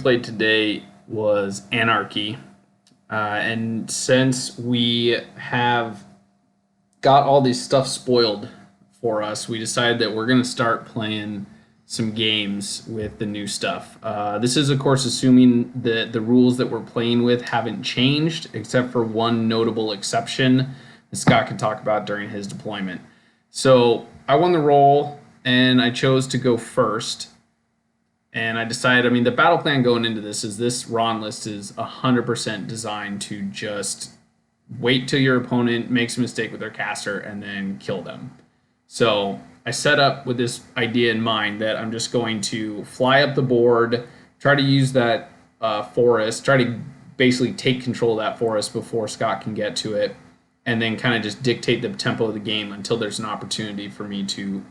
played today was Anarchy. And since we have got all these stuff spoiled for us, we decided that we're going to start playing some games with the new stuff. This is, of course, assuming that the rules that we're playing with haven't changed, except for one notable exception that Scott can talk about during his deployment. So I won the roll, and I chose to go first. And I decided, the battle plan going into this is this Rahn list is 100% designed to just wait till your opponent makes a mistake with their caster and then kill them. So I set up with this idea in mind that I'm just going to fly up the board, try to use that forest, try to basically take control of that forest before Scott can get to it, and then kind of just dictate the tempo of the game until there's an opportunity for me to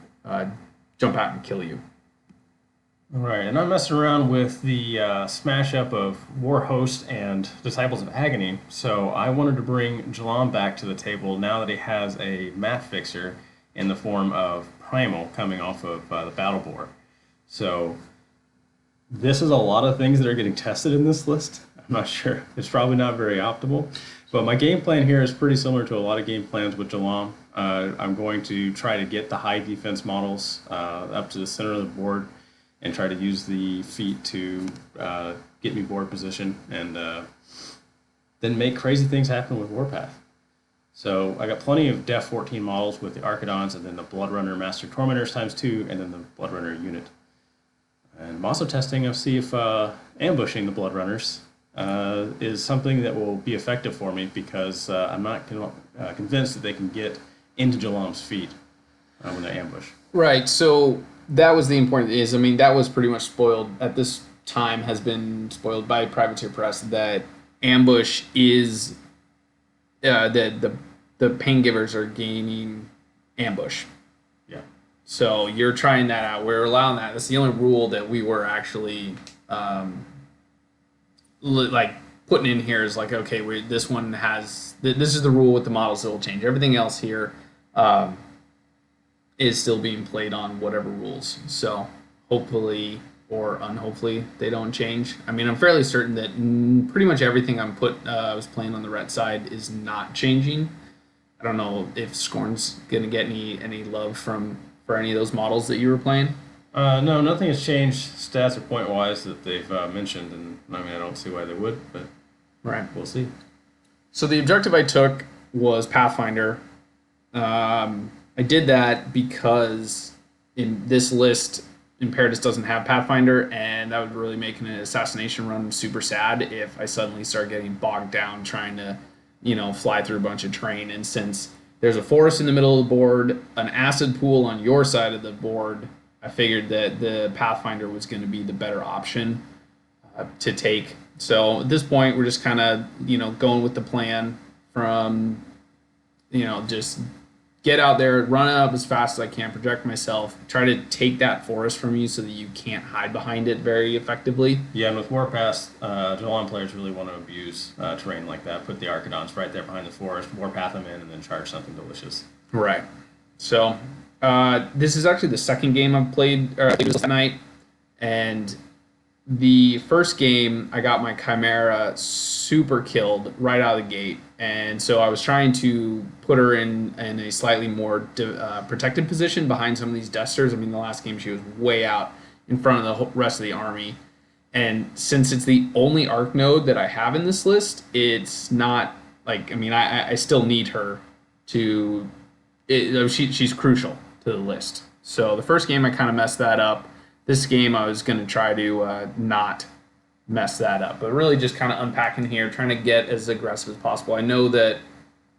jump out and kill you. All right, and I'm messing around with the smash up of War Host and Disciples of Agony, so I wanted to bring Jalaam back to the table now that he has a map fixer in the form of Primal coming off of the Battle Boar. So this is a lot of things that are getting tested in this list. I'm not sure. It's probably not very optimal, but my game plan here is pretty similar to a lot of game plans with Jalaam. I'm going to try to get the high defense models up to the center of the board and try to use the feat to get me board position and then make crazy things happen with Warpath. So I got plenty of Def 14 models with the Archidons and then the Bloodrunner Master Tormentors ×2 and then the Bloodrunner unit. And I'm also testing to see if ambushing the Bloodrunners is something that will be effective for me because I'm not convinced that they can get into Jalaam's feet when they ambush. Right, so that was the important that was pretty much spoiled at this time, has been spoiled by Privateer Press, that ambush is the Paingivers are gaining ambush. Yeah. So you're trying that out. We're allowing that. That's the only rule that we were actually putting in here is like, okay, this one has this is the rule with the models that will change. Everything else here is still being played on whatever rules. So hopefully or unhopefully they don't change. I'm fairly certain that pretty much everything I was playing on the red side is not changing. I don't know if Scorn's gonna get any love for any of those models that you were playing. No, nothing has changed stats or point wise that they've mentioned, and I don't see why they would, but right, we'll see. So the objective I took was Pathfinder. I did that because in this list, Imperatus doesn't have Pathfinder, and that would really make an assassination run super sad if I suddenly start getting bogged down trying to, fly through a bunch of terrain. And since there's a forest in the middle of the board, an acid pool on your side of the board, I figured that the Pathfinder was going to be the better option to take. So at this point, we're just kind of, going with the plan from, just get out there, run up as fast as I can, project myself, try to take that forest from you so that you can't hide behind it very effectively. Yeah, and with Warpath, Jalaam players really want to abuse terrain like that. Put the Archidons right there behind the forest, Warpath them in, and then charge something delicious. Right. So this is actually the second game I've played last night, and the first game I got my Chimera super killed right out of the gate, and so I was trying to put her in a slightly more protected position behind some of these Destors. The last game she was way out in front of the rest of the army, and since it's the only arc node that I have in this list, it's not like, I still need her to, she's crucial to the list. So the first game I kind of messed that up. This game I was going to try to not mess that up, but really just kind of unpacking here, trying to get as aggressive as possible. I know that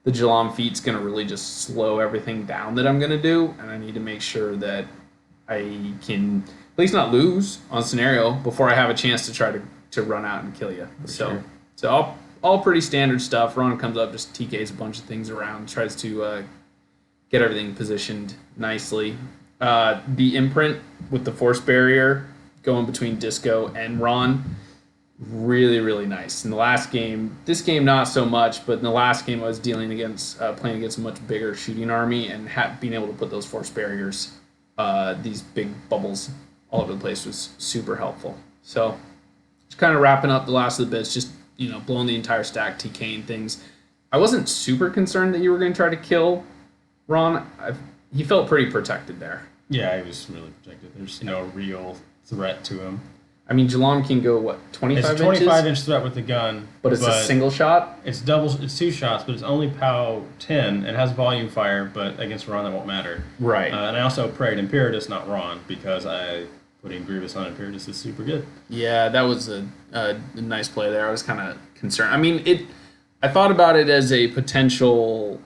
the Jalaam feat's going to really just slow everything down that I'm going to do, and I need to make sure that I can at least not lose on scenario before I have a chance to try to run out and kill you. So all pretty standard stuff. Ron comes up, just TKs a bunch of things around, tries to get everything positioned nicely. The imprint with the force barrier going between Disco and Ron, really, really nice. In the last game, this game not so much, but in the last game I was playing against a much bigger shooting army, and being able to put those force barriers, these big bubbles all over the place, was super helpful. So Just kind of wrapping up the last of the bits, just blowing the entire stack, TKing things. I wasn't super concerned that you were going to try to kill Ron. He felt pretty protected there. Yeah, he was really protected. There's no real threat to him. I mean, Jalaam can go, what, 25 inches? It's a 25-inch threat with the gun. But it's a single shot? It's two shots, but it's only POW 10. It has volume fire, but against Ron that won't matter. Right. And I also prayed Imperatus, not Ron, because putting Grievous on Imperatus is super good. Yeah, that was a nice play there. I was kind of concerned. I mean, I thought about it as a potential,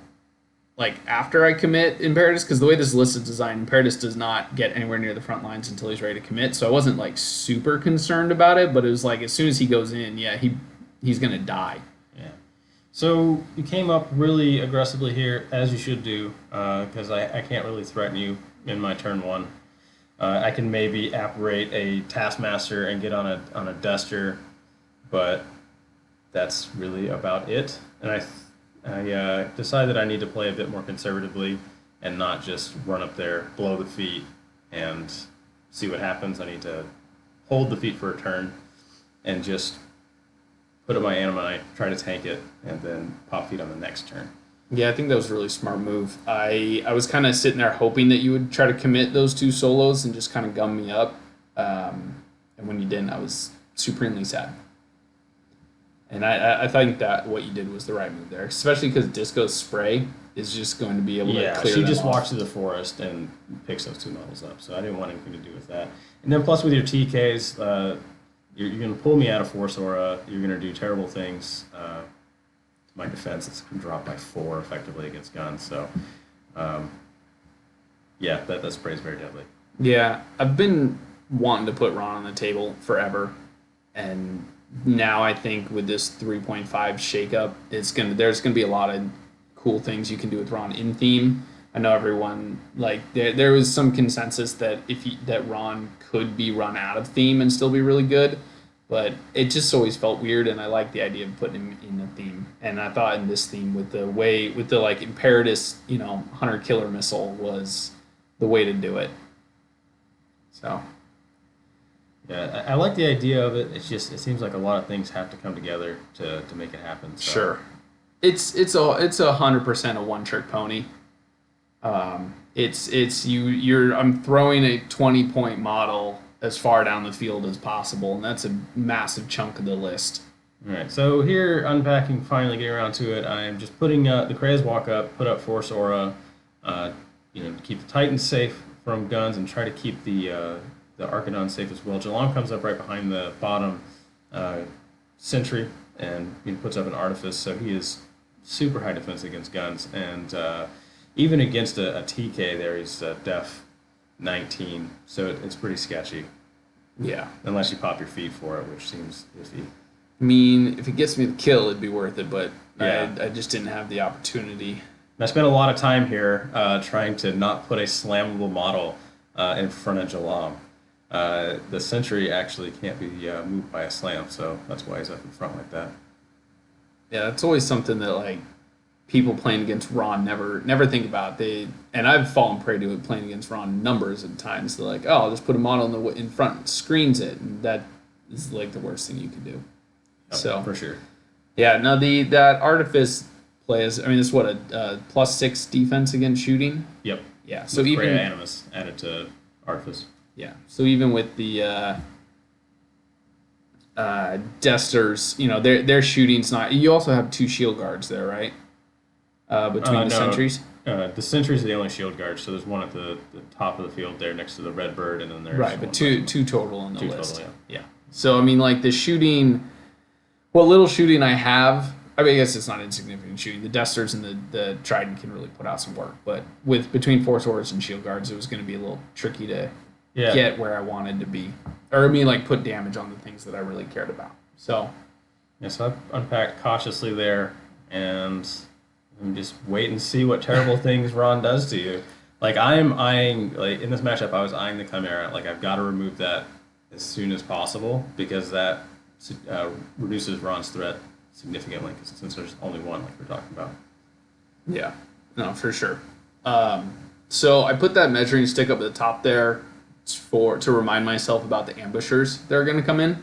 like, after I commit Imperatus, because the way this list is designed, Imperatus does not get anywhere near the front lines until he's ready to commit, so I wasn't, like, super concerned about it, but it was like, as soon as he goes in, yeah, he's going to die. Yeah. So you came up really aggressively here, as you should do, because I can't really threaten you in my turn 1. I can maybe apparate a Taskmaster and get on a Destor, but that's really about it. And I decided that I need to play a bit more conservatively and not just run up there, blow the feet, and see what happens. I need to hold the feet for a turn and just put up my Animite, try to tank it, and then pop feet on the next turn. Yeah, I think that was a really smart move. I was kind of sitting there hoping that you would try to commit those 2 solos and just kind of gum me up. And when you didn't, I was supremely sad. And I think that what you did was the right move there, especially because Disco's spray is just going to be able to clear them she just off. walks through the forest and picks those 2 models up, so I didn't want anything to do with that. And then plus with your TKs, you're going to pull me out of Force Aura, you're going to do terrible things. My defense is going to drop by 4 effectively against guns, so yeah, that spray is very deadly. Yeah, I've been wanting to put Ron on the table forever, and now I think with this 3.5 shakeup, there's gonna be a lot of cool things you can do with Ron in theme. I know everyone there was some consensus that that Ron could be run out of theme and still be really good, but it just always felt weird, and I like the idea of putting him in a theme. And I thought in this theme with the like Imperatus, Hunter Killer Missile was the way to do it. So. Yeah, I like the idea of it. It seems like a lot of things have to come together to make it happen. So. Sure, it's 100% a one-trick pony. I'm throwing a 20-point model as far down the field as possible, and that's a massive chunk of the list. All right, so here, unpacking, finally getting around to it, I'm just putting the Krea's walk up, put up Force Aura, to keep the Titans safe from guns and try to keep the Archidon safe as well. Jalaam comes up right behind the bottom Sentry and puts up an Artifice, so he is super high defense against guns. And even against a TK there, he's def 19, so it's pretty sketchy. Yeah. Unless you pop your feet for it, which seems iffy. I mean, if it gets me the kill, it'd be worth it, but yeah. I just didn't have the opportunity. And I spent a lot of time here trying to not put a slammable model in front of Jalaam. The Sentry actually can't be moved by a slam, so that's why he's up in front like that. Yeah, that's always something that people playing against Ron never think about. And I've fallen prey to it playing against Ron numbers of times. They're like, oh, I'll just put a model in front, screens it, and that is the worst thing you can do. Yep, so for sure. Yeah, no, that Artifice plays. I mean, it's what a +6 defense against shooting. Yep. Yeah. So with even Krea Animus added to Artifice. Yeah. So even with the Destors, their shooting's not. You also have 2 shield guards there, right? Between the Sentries. The Sentries are the only shield guards. So there's one at the top of the field there next to the Red Bird, and then there's right, but two total on the list. Total, yeah. So I mean, the shooting. What little shooting I have, I guess it's not insignificant shooting. The Destors and the Trident can really put out some work, but between Force Auras and shield guards, it was going to be a little tricky to get where I wanted to be, or put damage on the things that I really cared about. So, so I've unpacked cautiously there, and I'm just wait and see what terrible things Ron does to you. I'm eyeing, in this matchup, I was eyeing the Chimera. I've got to remove that as soon as possible because that reduces Ron's threat significantly since there's only one, we're talking about. Yeah, no, for sure. So I put that measuring stick up at the top there to remind myself about the ambushers that are going to come in.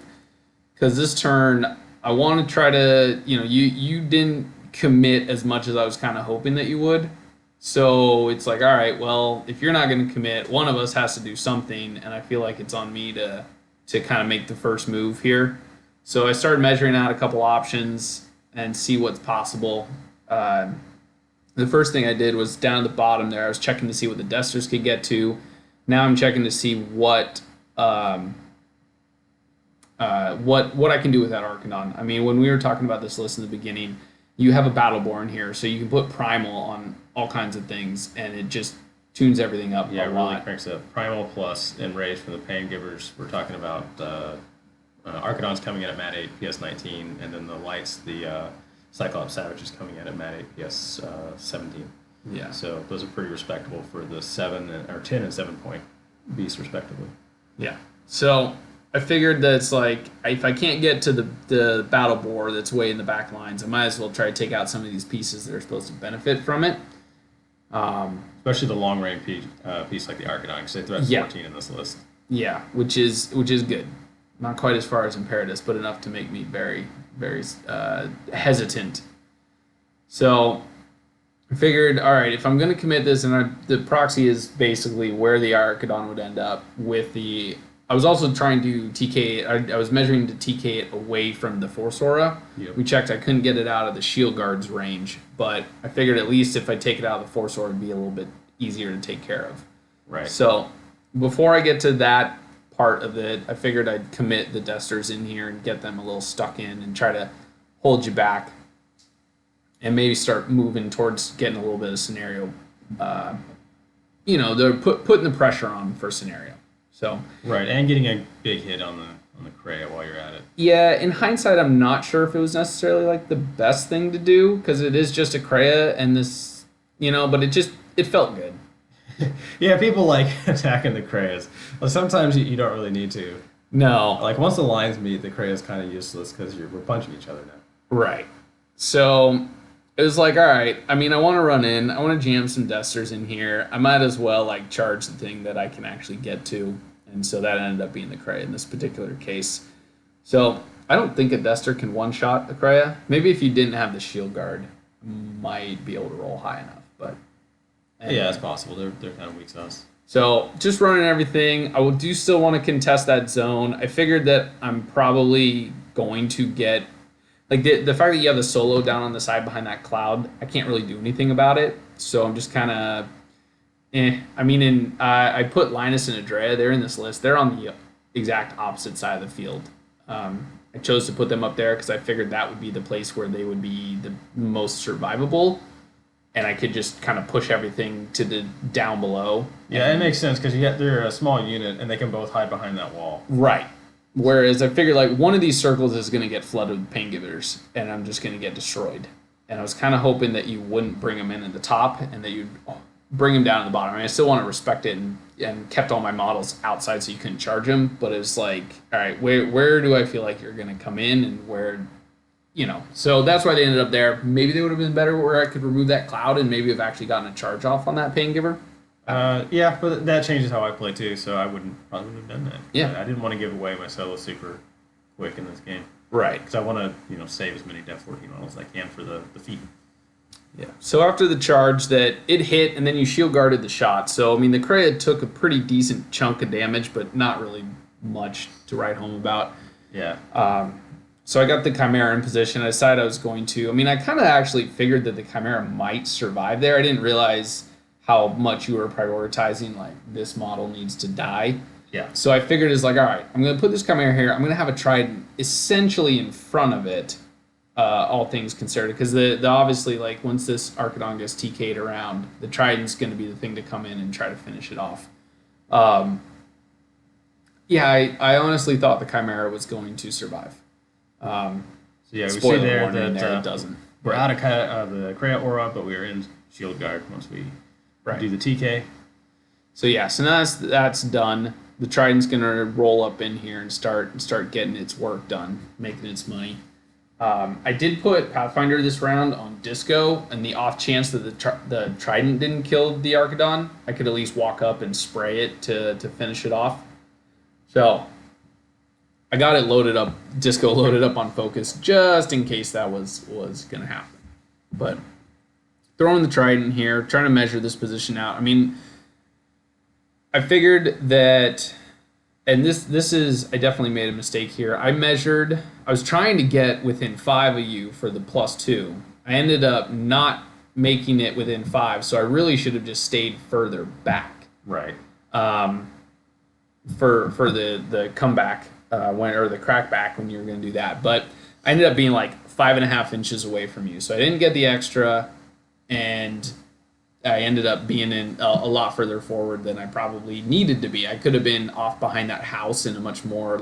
because this turn I want to try to, you didn't commit as much as I was kind of hoping that you would. So it's like, all right, well, if you're not going to commit, one of us has to do something, and I feel like it's on me to kind of make the first move here. So I started measuring out a couple options and see what's possible. The first thing I did was down at the bottom there. I was checking to see what the Destors could get to. Now I'm checking to see what I can do with that Archidon. I mean, when we were talking about this list in the beginning, you have a Battleborn here, so you can put Primal on all kinds of things, and it just tunes everything up a Yeah, it really lot. cranks up. Primal plus Enrage from the Paingivers. We're talking about Archidon's coming in at Mat 8, PS 19, and then the lights, the Cyclops Savage is coming in at Mat 8, PS 17. Yeah. So those are pretty respectable for the 10 and 7 point beasts, respectively. Yeah. So I figured that it's like, if I can't get to the battle boar that's way in the back lines, I might as well try to take out some of these pieces that are supposed to benefit from it. Especially the long range piece like the Archidon, because they threat 14 in this list. Yeah, which is good. Not quite as far as Imperatus, but enough to make me very, very hesitant. So I figured, all right, if I'm going to commit this, and the proxy is basically where the Archidon would end up with the... I was also trying to TK it. I was measuring to TK it away from the Force Aura. Yep. We checked. I couldn't get it out of the Shield Guard's range, but I figured at least if I take it out of the Force Aura, it'd be a little bit easier to take care of. Right. So before I get to that part of it, I figured I'd commit the Destors in here and get them a little stuck in and try to hold you back and maybe start moving towards getting a little bit of scenario. They're putting the pressure on for scenario. So right, and getting a big hit on the Krea while you're at it. Yeah, in hindsight, I'm not sure if it was necessarily like the best thing to do because it is just a Krea and this, but it felt good. Yeah, people like attacking the Kreas. Well, sometimes you don't really need to. No. Like once the lines meet, the Krea is kind of useless because we're punching each other now. Right. So it was like, all right, I mean, I want to run in. I want to jam some Destors in here. I might as well like charge the thing that I can actually get to. And so that ended up being the Krea in this particular case. So I don't think a Destor can one-shot a Krea. Maybe if you didn't have the Shield Guard, might be able to roll high enough. But anyway. Yeah, it's possible. They're kind of weak sauce. So just running everything. I do still want to contest that zone. I figured that I'm probably going to get... Like, the fact that you have the solo down on the side behind that cloud, I can't really do anything about it. So I'm just kind of, I mean, I put Linus and Adrea. They're in this list. They're on the exact opposite side of the field. I chose to put them up there because I figured that would be the place where they would be the most survivable. And I could just kind of push everything to the down below. Yeah, it makes sense because they're a small unit and they can both hide behind that wall. Right. Whereas I figured like one of these circles is going to get flooded with Paingivers, and I'm just going to get destroyed. And I was kind of hoping that you wouldn't bring them in at the top, and that you'd bring them down at the bottom. I mean, I still want to respect it and kept all my models outside so you couldn't charge them. But it was like, all right, where do I feel like you're going to come in, and where, So that's why they ended up there. Maybe they would have been better where I could remove that cloud and maybe have actually gotten a charge off on that Paingiver. Yeah, but that changes how I play too, so I probably wouldn't have done that. Yeah. I didn't want to give away my solo super quick in this game. Right. Because I want to, save as many Def 14 models as I can for the feat. Yeah. So after the charge that it hit, and then you shield guarded the shot. So, I mean, the Krea took a pretty decent chunk of damage, but not really much to write home about. Yeah. So I got the Chimera in position. I decided I was going to. I mean, I kind of actually figured that the Chimera might survive there. I didn't realize how much you were prioritizing, like, this model needs to die. Yeah. So I figured it's like, all right, I'm going to put this Chimera here. I'm going to have a Trident essentially in front of it, all things considered. Because the obviously, like, once this Archidon gets TK'd around, the Trident's going to be the thing to come in and try to finish it off. Yeah, I honestly thought the Chimera was going to survive. So yeah, we see spoiler there warning that there, it doesn't. We're out of the Krea Aura, but we are in Shield Guard once we do the TK. So yeah, so now that's done. The Trident's gonna roll up in here and start getting its work done, making its money. I did put Pathfinder this round on Disco, and the off chance that the Trident didn't kill the Archidon, I could at least walk up and spray it to finish it off. So I got it loaded up, Disco loaded up on focus, just in case that was going to happen. But throwing the Trident here, trying to measure this position out. I mean, I figured that, and this is, I definitely made a mistake here. I was trying to get within 5 of you for the +2. I ended up not making it within 5, so I really should have just stayed further back. Right. For the comeback, or the crackback when you were going to do that. But I ended up being like 5.5 inches away from you, so I didn't get the extra, and I ended up being in a lot further forward than I probably needed to be. I could have been off behind that house in a much more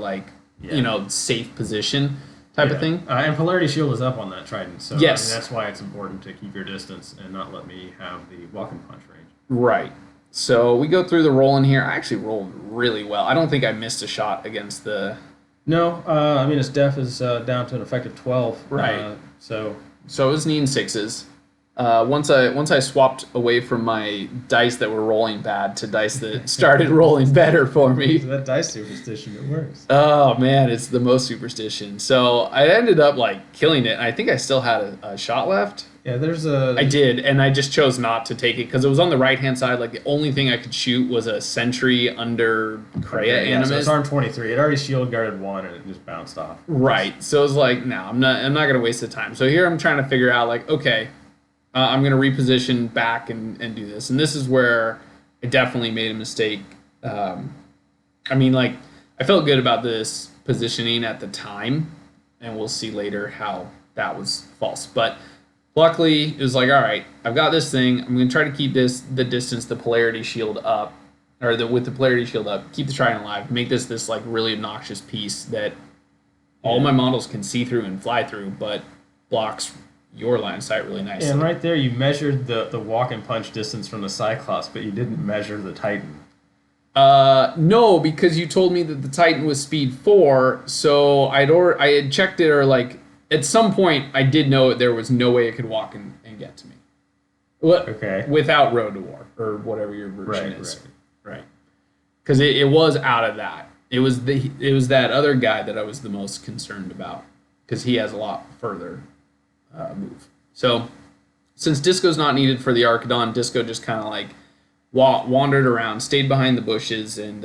safe position type of thing. And Polarity Shield is up on that Trident, so yes. That's why it's important to keep your distance and not let me have the walking punch range. Right. So we go through the roll in here. I actually rolled really well. I don't think I missed a shot against the... No, I mean, its def is down to an effective 12. Right. So it was needing 6s. Once I swapped away from my dice that were rolling bad to dice that started rolling better for me. That dice superstition, it works. Oh man, it's the most superstition. So I ended up like killing it. I think I still had a shot left. Yeah, I did, and I just chose not to take it because it was on the right-hand side. Like, the only thing I could shoot was a Sentry under Krea Animus. So it's arm 23. It already shield guarded 1, and it just bounced off. Right. So I was like, no, I'm not going to waste the time. So here I'm trying to figure out, like, okay, I'm going to reposition back and do this. And this is where I definitely made a mistake. I mean, like, I felt good about this positioning at the time, and we'll see later how that was false. But... luckily, it was like, all right, I've got this thing. I'm going to try to keep the distance, the polarity shield up, with the polarity shield up, keep the Trident alive, make this like really obnoxious piece that all my models can see through and fly through, but blocks your line of sight really nicely. And right there, you measured the walk and punch distance from the Cyclops, but you didn't measure the Titan. No, because you told me that the Titan was speed 4, so I had checked it, or like... at some point, I did know there was no way it could walk and get to me. Okay. Without Road to War, or whatever your version is. Right. Because it was out of that. It was that other guy that I was the most concerned about, because he has a lot further move. So, since Disco's not needed for the Archidon, Disco just kind of like wandered around, stayed behind the bushes, and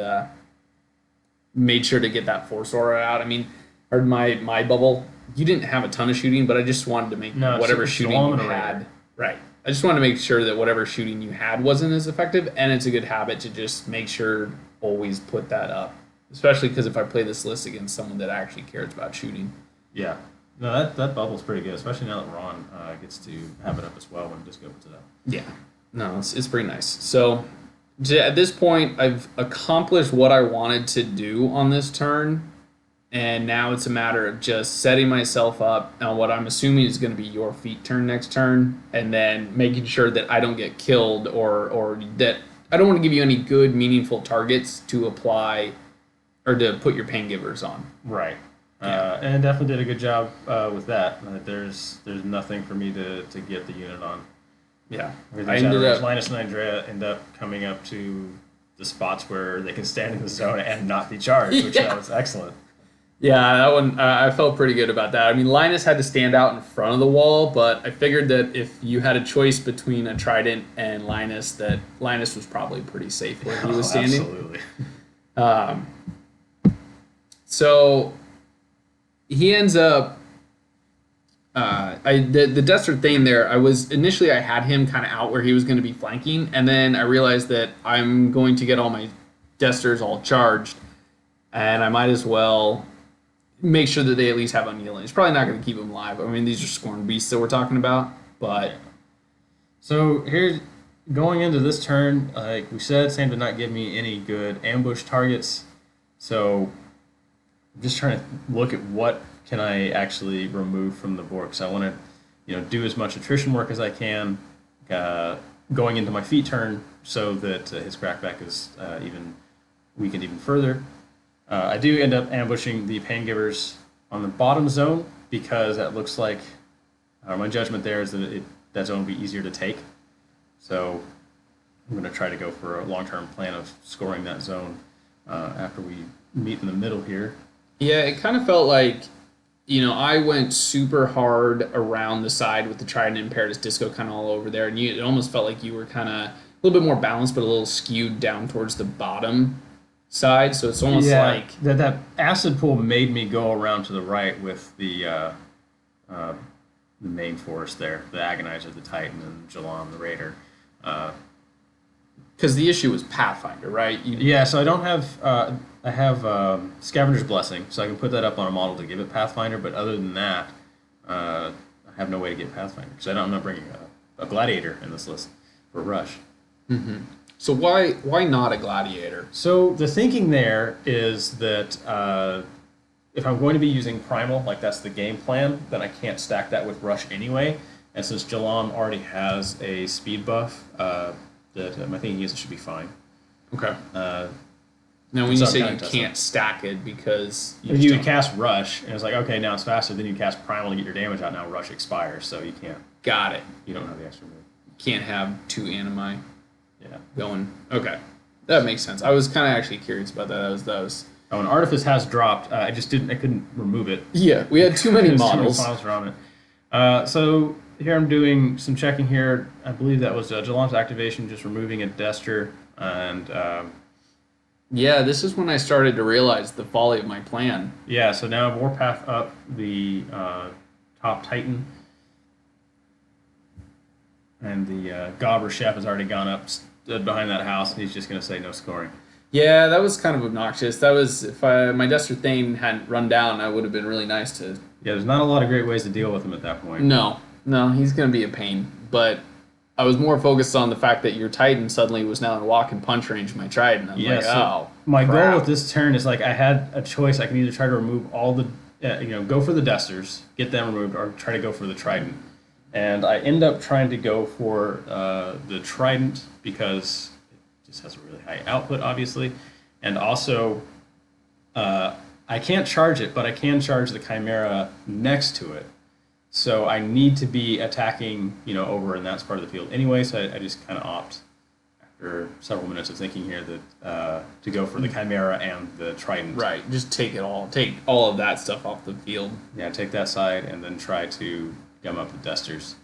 made sure to get that Force Aura out. I mean, or my bubble... you didn't have a ton of shooting, but I just wanted to make whatever shooting you had. Right. I just wanted to make sure that whatever shooting you had wasn't as effective, and it's a good habit to just make sure always put that up. Especially because if I play this list against someone that actually cares about shooting. Yeah. No, that bubble's pretty good, especially now that Ron gets to have it up as well when Disco puts it up. Yeah. No, it's pretty nice. So at this point, I've accomplished what I wanted to do on this turn. And now it's a matter of just setting myself up on what I'm assuming is going to be your feet turn next turn, and then making sure that I don't get killed, or that I don't want to give you any good, meaningful targets to apply or to put your Paingivers on. Right. Yeah. And definitely did a good job with that. There's nothing for me to get the unit on. Yeah. I ended up... Linus and Andrea end up coming up to the spots where they can stand in the zone and not be charged, which was excellent. Yeah, that one, I felt pretty good about that. I mean, Linus had to stand out in front of the wall, but I figured that if you had a choice between a Trident and Linus, that Linus was probably pretty safe where he was standing. Absolutely. So he ends up... the Destor Thane there, I had him kind of out where he was going to be flanking, and then I realized that I'm going to get all my Destors all charged, and I might as well... make sure that they at least have unyielding. It's probably not going to keep them alive. I mean, these are Scorn Beasts that we're talking about, but... So, here's... going into this turn, like we said, Sam did not give me any good ambush targets, so I'm just trying to look at what can I actually remove from the board, because I want to do as much attrition work as I can going into my feet turn, so that his crackback is even weakened even further. I do end up ambushing the Paingivers on the bottom zone, because that looks like my judgment there is that that zone will be easier to take. So I'm going to try to go for a long-term plan of scoring that zone after we meet in the middle here. Yeah, it kind of felt like, I went super hard around the side with the Trident and Imperatus Disco kind of all over there, and it almost felt like you were kind of a little bit more balanced, but a little skewed down towards the bottom side. So it's almost like that acid pool made me go around to the right with the main force there, the Agonizer, the Titan, and Jalaam, the Raider. because the issue was Pathfinder, right? Yeah, so I don't have I have Scavenger's Blessing, so I can put that up on a model to give it Pathfinder. But other than that, I have no way to get Pathfinder because I'm not bringing a Gladiator in this list for Rush. So why not a Gladiator? So the thinking there is that if I'm going to be using Primal, like that's the game plan, then I can't stack that with Rush anyway. And since Jalaam already has a speed buff, that my thinking is it should be fine. Okay. Now, when you say you can't stack it because you would cast Rush, and it's like, okay, now it's faster. Then you cast Primal to get your damage out. Now Rush expires, so you can't. Got it. You don't have the extra move. Can't have two Animi. Yeah. Going. Okay. That makes sense. I was kind of actually curious about that. That was. Oh, and Artifice has dropped. I couldn't remove it. Yeah, we had too many models. Too many models around it. So here I'm doing some checking here. I believe that was Jalaam's activation, just removing a Destor, and yeah, this is when I started to realize the folly of my plan. yeah. So now Warpath up the top Titan, and the Gobber chef has already gone up, stood behind that house, and he's just going to say no scoring. Yeah, that was kind of obnoxious. That was if my Destor Thane hadn't run down, that would have been really nice to. Yeah, there's not a lot of great ways to deal with him at that point. No, he's going to be a pain. But I was more focused on the fact that your Titan suddenly was now in walk and punch range of my Trident. I'm like, oh, my crap. goal with this turn is like I had a choice. I can either try to remove all the, go for the Destors, get them removed, or try to go for the Trident. And I end up trying to go for the Trident because it just has a really high output, obviously, and also I can't charge it, but I can charge the Chimera next to it. So I need to be attacking, over in that part of the field anyway. So I just kind of opt, after several minutes of thinking here, that to go for the Chimera and the Trident. Right, just take all of that stuff off the field. Yeah, take that side and then try to gum up the Destors.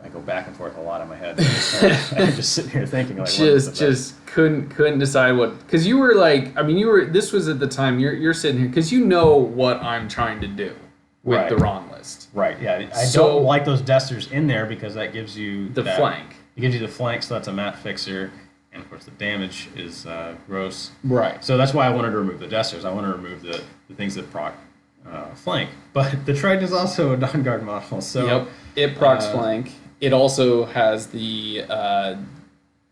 I go back and forth a lot in my head. I'm just sitting here thinking like, just couldn't decide what, because you were like, this was at the time you're sitting here because you know what I'm trying to do with the wrong list. Right. Yeah. I don't like those Destors in there because that gives you the flank. It gives you the flank, so that's a mat fixer, and of course the damage is gross. Right. So that's why I wanted to remove the Destors. I want to remove the things that proc flank. But the Trident is also a Dawnguard model, so yep, it procs flank. It also has the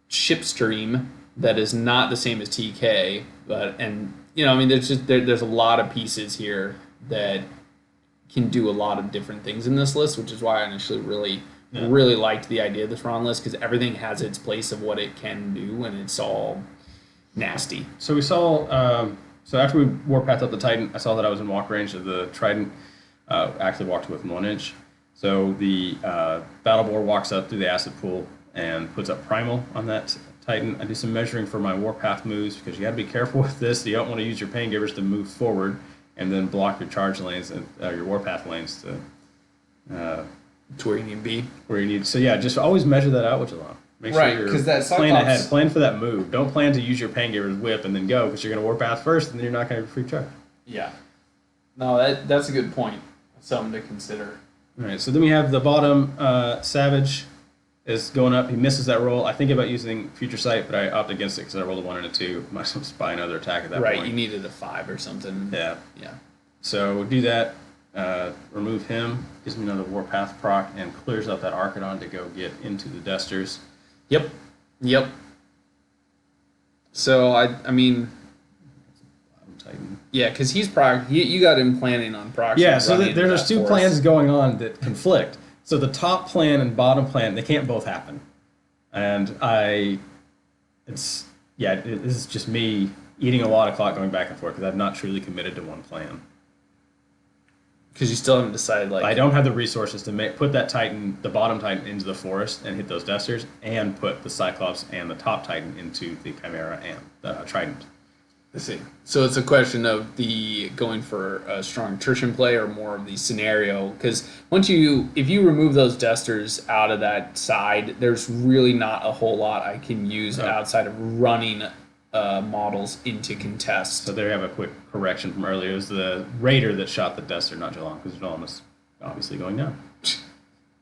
ship stream that is not the same as TK, there's a lot of pieces here that can do a lot of different things in this list, which is why I initially really liked the idea of this Rahn list, because everything has its place of what it can do, and it's all nasty. So we saw. So after we Warpath up the Titan, I saw that I was in walk range of the Trident. Actually walked with 1 inch. So the Battle Boar walks up through the acid pool and puts up Primal on that Titan. I do some measuring for my Warpath moves because you got to be careful with this. You don't want to use your Paingivers to move forward and then block your charge lanes and your Warpath lanes to where you need to be. Where you need. So yeah, just always measure that out with Jalaam. Make right, sure because you're plan ahead. Plan for that move. Don't plan to use your Paingiver's whip and then go because you're going to Warpath first and then you're not going to have free charge. Yeah. No, that's a good point. Something to consider. All right, so then we have the bottom Savage is going up. He misses that roll. I think about using Future Sight, but I opt against it because I rolled a 1 and a 2. Might as well just buy another attack at that point. Right, you needed a 5 or something. Yeah. Yeah. So do that. Remove him. Gives me another Warpath proc and clears up that Archidon to go get into the Destors. Yep. So Titan. Yeah, because he's you got him planning on proc. Yeah, so there's 2 plans going on that conflict. So the top plan and bottom plan, they can't both happen. And this is just me eating a lot of clock going back and forth because I've not truly committed to one plan. Because you still haven't decided, I don't have the resources to put that Titan, the bottom Titan, into the forest and hit those Destors, and put the Cyclops and the top Titan into the Chimera and the Trident. I see. So it's a question of the going for a strong attrition play or more of the scenario. Because if you remove those Destors out of that side, there's really not a whole lot I can use outside of running models into contest. So there you have a quick correction from earlier. It was the Raider that shot the Destor, not Jalaam, because Jalaam is obviously going down.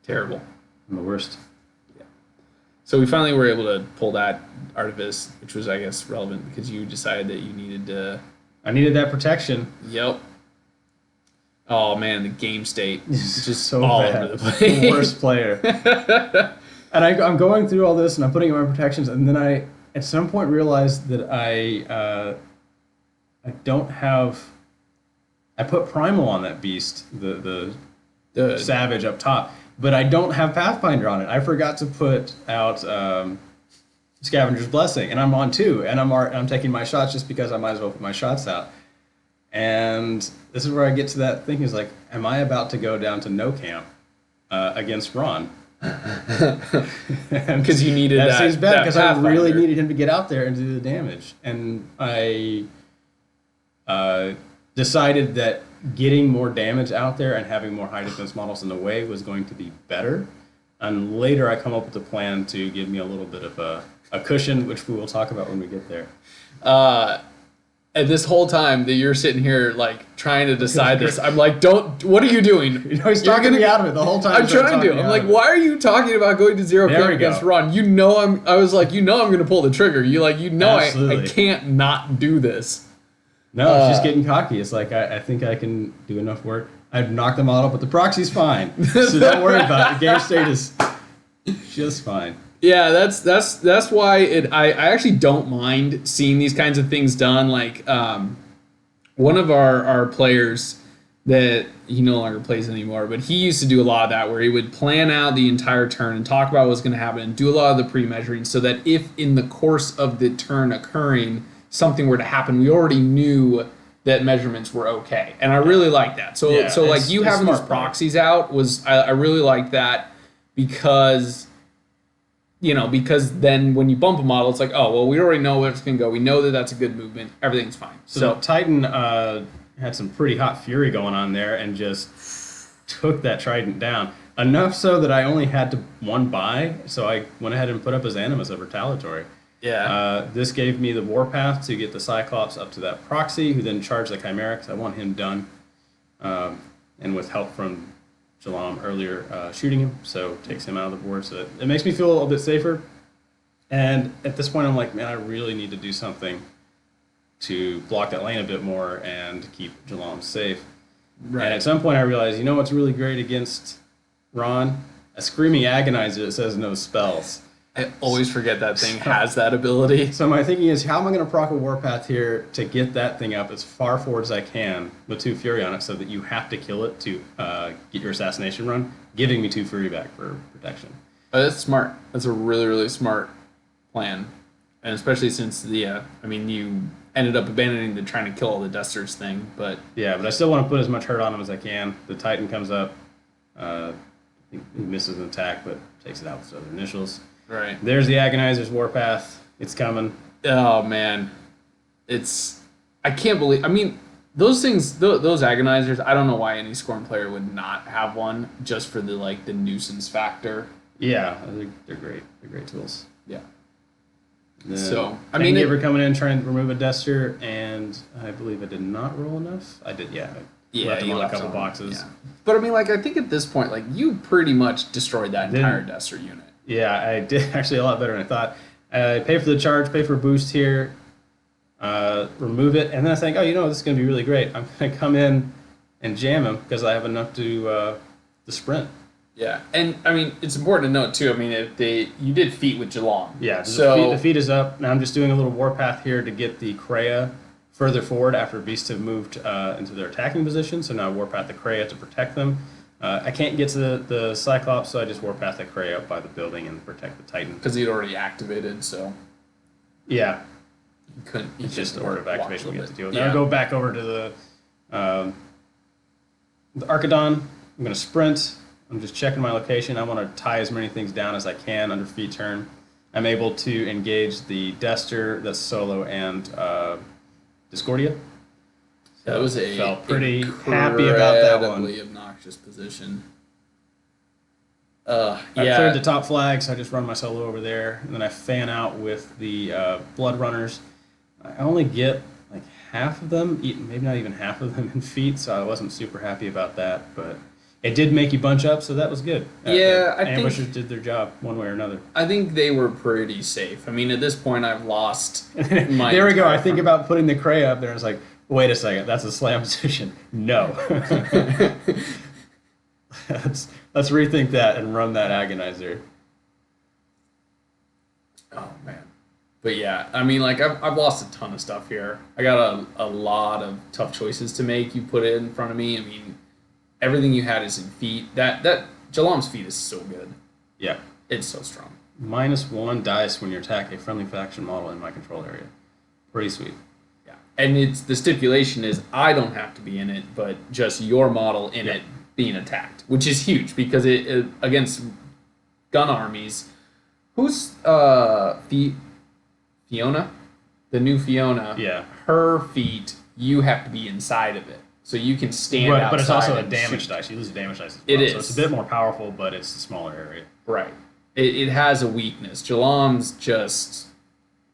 Terrible. I'm the worst. So we finally were able to pull that Artifice, which was, I guess, relevant because you decided that you needed to... I needed that protection. Yep. Oh, man, the game state is just so all bad. over the place. The worst player. And I'm going through all this, and I'm putting in my protections, and then I, at some point, realized that I don't have... I put Primal on that beast, the Savage up top. But I don't have Pathfinder on it. I forgot to put out Scavenger's Blessing, and I'm on 2, and I'm taking my shots just because I might as well put my shots out. And this is where I get to that thing, is like, am I about to go down to no camp against Ron? Because you needed that. That seems bad, because I really Pathfinder. needed him to get out there and do the damage. And I decided that getting more damage out there and having more high defense models in the way was going to be better. And later I come up with a plan to give me a little bit of a cushion, which we will talk about when we get there. And this whole time that you're sitting here, like, trying to decide this, I'm like, what are you doing? You know, he's talking me out of it the whole time. I'm trying to. I'm like, why are you talking about going to 0 camp against Ron? You know I'm going to pull the trigger. I can't not do this. No, it's just getting cocky. It's like, I think I can do enough work. I've knocked them all up, but the proxy's fine. So don't worry about it. The game state is just fine. Yeah, that's why I actually don't mind seeing these kinds of things done. Like, one of our players that he no longer plays anymore, but he used to do a lot of that, where he would plan out the entire turn and talk about what's going to happen and do a lot of the pre-measuring, so that if in the course of the turn occurring something were to happen, we already knew that measurements were okay. And I really like that. So like you having these proxies out I really like that, because then when you bump a model, it's like, oh, well, we already know where it's going to go. We know that that's a good movement. Everything's fine. So Titan had some pretty hot fury going on there and just took that Trident down. Enough so that I only had to one buy, so I went ahead and put up his Animus of Retaliatory. Yeah. This gave me the Warpath to get the Cyclops up to that proxy, who then charged the Chimera, because I want him done. And with help from Jalaam earlier shooting him, so takes him out of the board. So it makes me feel a little bit safer. And at this point, I'm like, man, I really need to do something to block that lane a bit more and keep Jalaam safe. Right. And at some point, I realized, you know what's really great against Ron? A Screaming Agonizer that says no spells. I always forget that thing has that ability. So my thinking is, how am I going to proc a Warpath here to get that thing up as far forward as I can with 2 Fury on it, so that you have to kill it to get your assassination run, giving me 2 Fury back for protection. Oh, that's smart. That's a really, really smart plan. And especially since you ended up abandoning the trying to kill all the Destors thing. But yeah, but I still want to put as much hurt on him as I can. The Titan comes up. He misses an attack, but takes it out with other initials. Right. There's the Agonizer's Warpath. It's coming. Oh, man. I can't believe... I mean, those things, those Agonizers, I don't know why any Scorn player would not have one, just for the nuisance factor. Yeah, they're great. They're great tools. Yeah. So, Paingiver coming in, trying to remove a Destor, and I believe I did not roll enough. I did, yeah. Yeah, you left a couple boxes. Yeah. But, I mean, I think at this point, you pretty much destroyed that entire Destor unit. Yeah, I did actually a lot better than I thought. I pay for the charge, pay for a boost here, remove it, and then I think, this is going to be really great. I'm going to come in and jam him because I have enough to sprint. Yeah, and I mean, it's important to note too. I mean, you did feat with Jalaam. Yeah, so the feat is up. Now I'm just doing a little Warpath here to get the Krea further forward after beasts have moved into their attacking position. So now Warpath the Krea to protect them. I can't get to the Cyclops, so I just Warpath the Krea up by the building and protect the Titan. Because he'd already activated, so... Yeah. You couldn't... It's just the order of activation we have to deal with. Yeah. Now I'll go back over to the Archidon. I'm going to sprint. I'm just checking my location. I want to tie as many things down as I can under feat turn. I'm able to engage the Destor that's solo and Discordia. That was felt pretty happy about that one. Incredibly obnoxious position. I cleared the top flag, so I just run my solo over there, and then I fan out with the Bloodrunners. I only get like half of them, maybe not even half of them in feet, so I wasn't super happy about that, but it did make you bunch up, so that was good. Yeah, I think ambushers did their job one way or another. I think they were pretty safe. I mean, at this point, I've lost my... There we go. I think about putting the Krea up there, and it's like, wait a second, that's a slam position. No. Let's rethink that and run that Agonizer. Oh, man. But yeah, I mean, like, I've lost a ton of stuff here. I got a lot of tough choices to make. You put it in front of me. I mean, everything you had is in feet. That Jalaam's feet is so good. Yeah. It's so strong. -1 dice when you attack a friendly faction model in my control area. Pretty sweet. Yeah. And it's the stipulation is I don't have to be in it, but just your model in it being attacked, which is huge because it against gun armies. Who's Fiona? The new Fiona. Yeah. Her feet, you have to be inside of it. So you can stand outside. But it's also a and damage shoot. dice. You lose a damage dice as well. It is. So it's a bit more powerful, but it's a smaller area. Right. It has a weakness. Jalaam's just,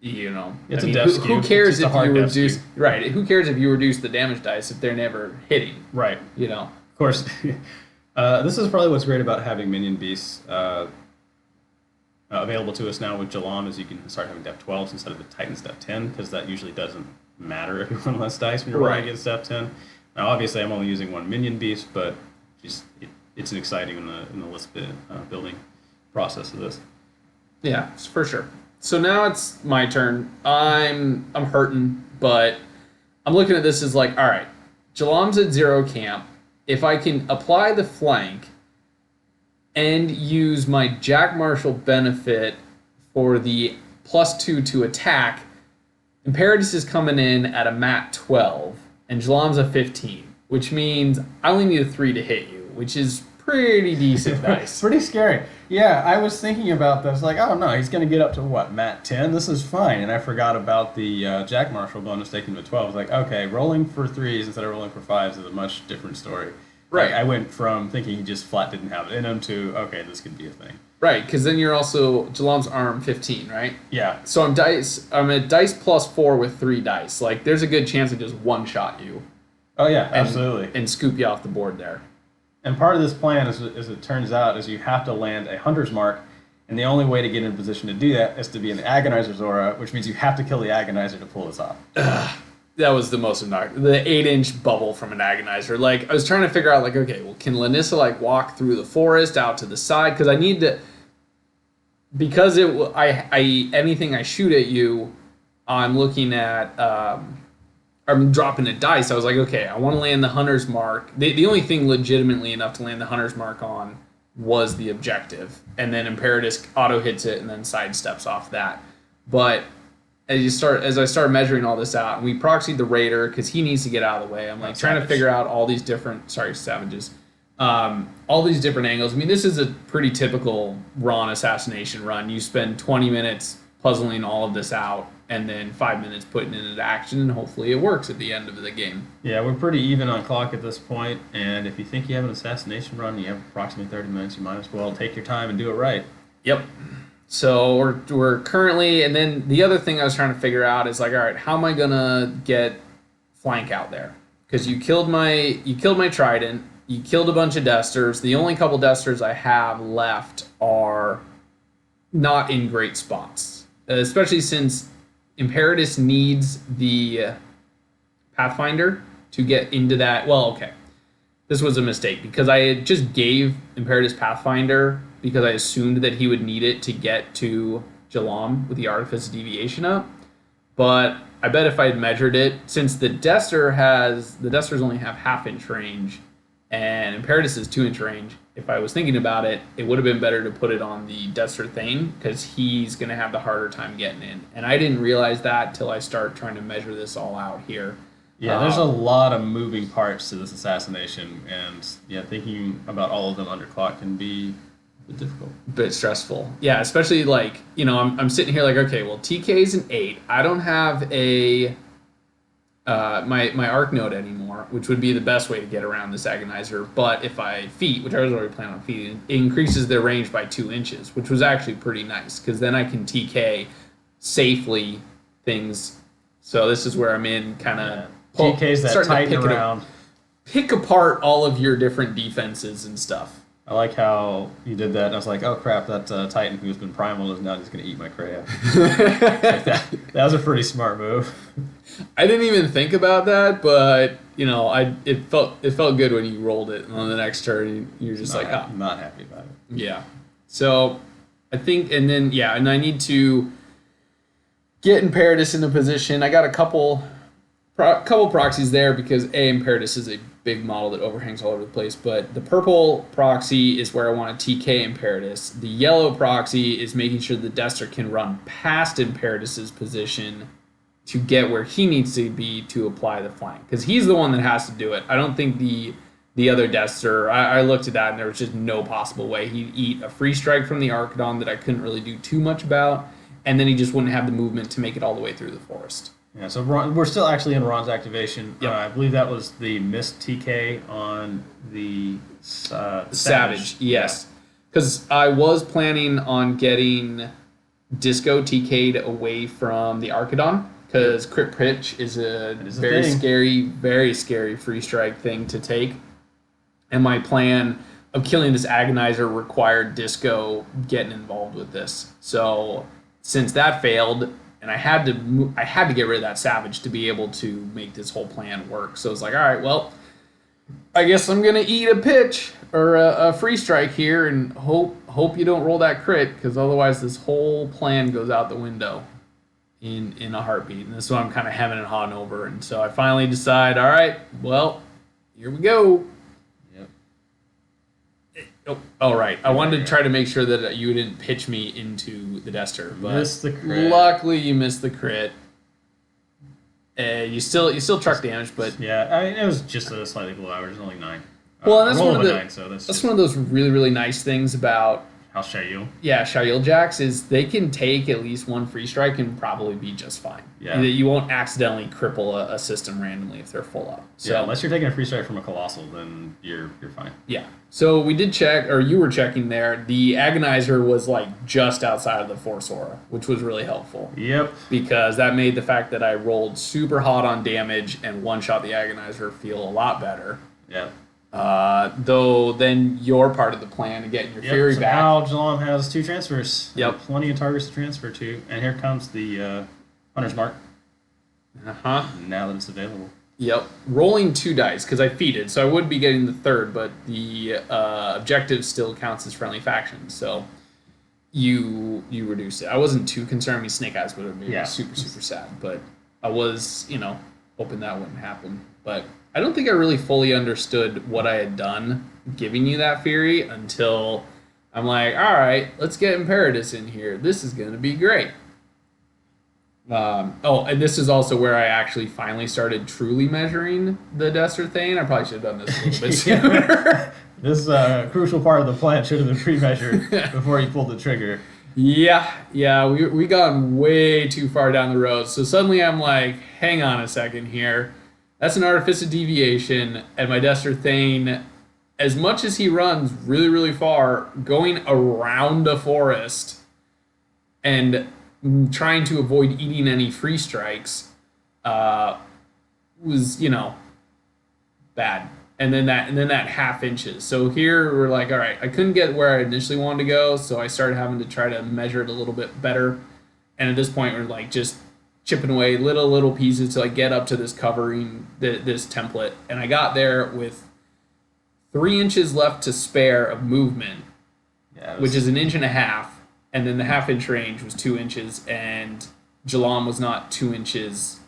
you know. It's a death who skew. cares It's if a you hard death reduce... skew. Right. Who cares if you reduce the damage dice if they're never hitting? Right. You know. Of course. This is probably what's great about having minion beasts available to us now with Jalaam is you can start having depth 12s instead of the Titan's depth 10 because that usually doesn't matter if you run less dice when you're rolling against depth 10. Now, obviously, I'm only using one minion beast, but it's exciting in the list building process of this. Yeah, for sure. So now it's my turn. I'm hurting, but I'm looking at this as like, all right, Jalaam's at 0 camp. If I can apply the flank and use my Jack Marshall benefit for the +2 to attack, Imperatus is coming in at a mat 12, and Jalaam's a 15, which means I only need a 3 to hit you, which is pretty decent dice. Pretty scary. Yeah, I was thinking about this, like, oh no, he's going to get up to what, mat 10? This is fine. And I forgot about the Jack Marshall bonus taking to 12. I was like, okay, rolling for 3s instead of rolling for 5s is a much different story. Right. Like, I went from thinking he just flat didn't have it in him to, okay, this could be a thing. Right, because then you're also, Jalaam's arm 15, right? Yeah. So I'm at dice +4 with 3 dice. Like, there's a good chance I just one-shot you. Oh yeah, absolutely. And scoop you off the board there. And part of this plan, as it turns out, is you have to land a Hunter's Mark, and the only way to get in a position to do that is to be an Agonizer's Aura, which means you have to kill the Agonizer to pull this off. That was the most obnoxious. The 8-inch bubble from an Agonizer. Like, I was trying to figure out, like, okay, well, can Lanissa, like, walk through the forest out to the side? Because I need to... Because anything I shoot at you, I'm looking at... I'm dropping a dice. I was like, okay, I want to land the Hunter's Mark. The only thing legitimately enough to land the Hunter's Mark on was the objective. And then Imperatus auto-hits it and then sidesteps off that. But... As I start measuring all this out, and we proxied the Raider because he needs to get out of the way. I'm like trying to figure out all these different savages, all these different angles. I mean, this is a pretty typical Rahn assassination run. You spend 20 minutes puzzling all of this out, and then 5 minutes putting it into action, and hopefully it works at the end of the game. Yeah, we're pretty even on clock at this point, and if you think you have an assassination run, you have approximately 30 minutes. You might as well take your time and do it right. Yep. So we're currently, and then the other thing I was trying to figure out is like, all right, how am I gonna get flank out there? Because you killed my Trident, you killed a bunch of Destors. The only couple Destors I have left are not in great spots, especially since Imperatus needs the Pathfinder to get into that. Well, okay, this was a mistake because I had just gave Imperatus Pathfinder because I assumed that he would need it to get to Jalaam with the Artifice Deviation up. But I bet if I had measured it, since the Destors only have half-inch range, and Imperatus is 2-inch range, if I was thinking about it, it would have been better to put it on the Destor Thane, because he's going to have the harder time getting in. And I didn't realize that till I start trying to measure this all out here. Yeah, there's a lot of moving parts to this assassination, and yeah, thinking about all of them under clock can be a bit difficult. Bit stressful. Yeah, especially like, you know, I'm sitting here like, okay, well, TK's an 8. I don't have a my arc node anymore, which would be the best way to get around this Agonizer. But if I feat, which I was already planning on feeding, it increases their range by 2 inches, which was actually pretty nice because then I can TK safely things. So this is where I'm in kind of TK's that Titan around. Pick apart all of your different defenses and stuff. I like how you did that, and I was like, oh crap, that Titan who's been primal is now just going to eat my Krea. that was a pretty smart move. I didn't even think about that, but you know, it felt good when you rolled it, and on the next turn you're just like, oh, I'm not happy about it. Yeah. So I think, and I need to get Imperatus into position. I got a couple proxies there because Imperatus is a big model that overhangs all over the place, but the purple proxy is where I want to TK Imperatus. The yellow proxy is making sure the Destor can run past Imperatus's position to get where he needs to be to apply the flank, because he's the one that has to do it. I don't think the other Destor, I looked at that and there was just no possible way. He'd eat a free strike from the Archidon that I couldn't really do too much about, and then he just wouldn't have the movement to make it all the way through the forest. Yeah, so we're still actually in Ron's activation. Yep. I believe that was the missed TK on the Savage, yes. Because I was planning on getting Disco TK'd away from the Archidon, because Crit Pitch is a very scary free strike thing to take. And my plan of killing this Agonizer required Disco getting involved with this. So since that failed, and I had to get rid of that Savage to be able to make this whole plan work. So it's like, all right, well, I guess I'm gonna eat a pitch or a free strike here, and hope you don't roll that crit, because otherwise this whole plan goes out the window in a heartbeat. And this is what I'm kind of hemming and hawing over. And so I finally decide, all right, well, here we go. Oh, all right. I wanted to try to make sure that you didn't pitch me into the Destor, but missed the crit. Luckily you missed the crit. You still truck damage, but yeah, I mean, it was just a slightly below average, only 9. Well, that's one of the 9, so that's one of those really nice things about Shayul. Yeah, Shayul Jacks is they can take at least one free strike and probably be just fine. Yeah, you won't accidentally cripple a system randomly if they're full up. So, yeah, unless you're taking a free strike from a Colossal, then you're fine. Yeah. So we did check, or you were checking there. The Agonizer was like just outside of the Force Aura, which was really helpful. Yep. Because that made the fact that I rolled super hot on damage and one-shot the Agonizer feel a lot better. Yeah. Though then your part of the plan to get your Fury back. Now Jalaam has 2 transfers. Yep. Plenty of targets to transfer to. And here comes the Hunter's Mark. Uh-huh. Now that it's available. Yep. Rolling 2 dice, because I feated, so I would be getting the 3rd, but the objective still counts as friendly faction, so you reduce it. I wasn't too concerned. I mean, Snake Eyes would have been super sad, but I was, hoping that wouldn't happen. But I don't think I really fully understood what I had done giving you that Fury until I'm like, all right, let's get Imperatus in here. This is going to be great. And this is also where I actually finally started truly measuring the Destor Thane. I probably should have done this a little bit sooner. This is a crucial part of the plan. Should have been pre-measured before you pulled the trigger. Yeah, we gone way too far down the road. So suddenly I'm like, hang on a second here. That's an artificial deviation, and my Destor Thane, as much as he runs really far, going around a forest and trying to avoid eating any free strikes was, bad. And then that half inches. So here we're like, all right, I couldn't get where I initially wanted to go, so I started having to try to measure it a little bit better. And at this point, we're like just chipping away little pieces to like get up to this covering this template. And I got there with 3 inches left to spare of movement, which is 1.5 inches. And then the half-inch range was 2 inches, and Jalaam was not 2 inches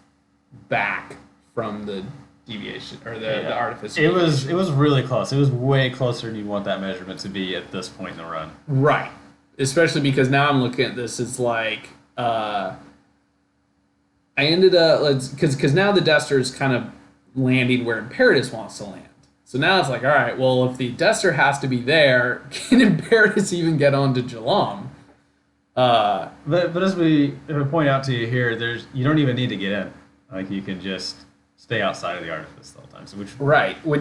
back from the deviation or the artifice. It was really close. It was way closer than you want that measurement to be at this point in the run. Right, especially because now I'm looking at this as like I ended up because now the Destor's kind of landing where Imperatus wants to land. So now it's like, all right, well, if the Destor has to be there, can Imperatus even get onto Jalaam? But as we point out to you here, you don't even need to get in. Like, you can just stay outside of the artifice the whole time. So which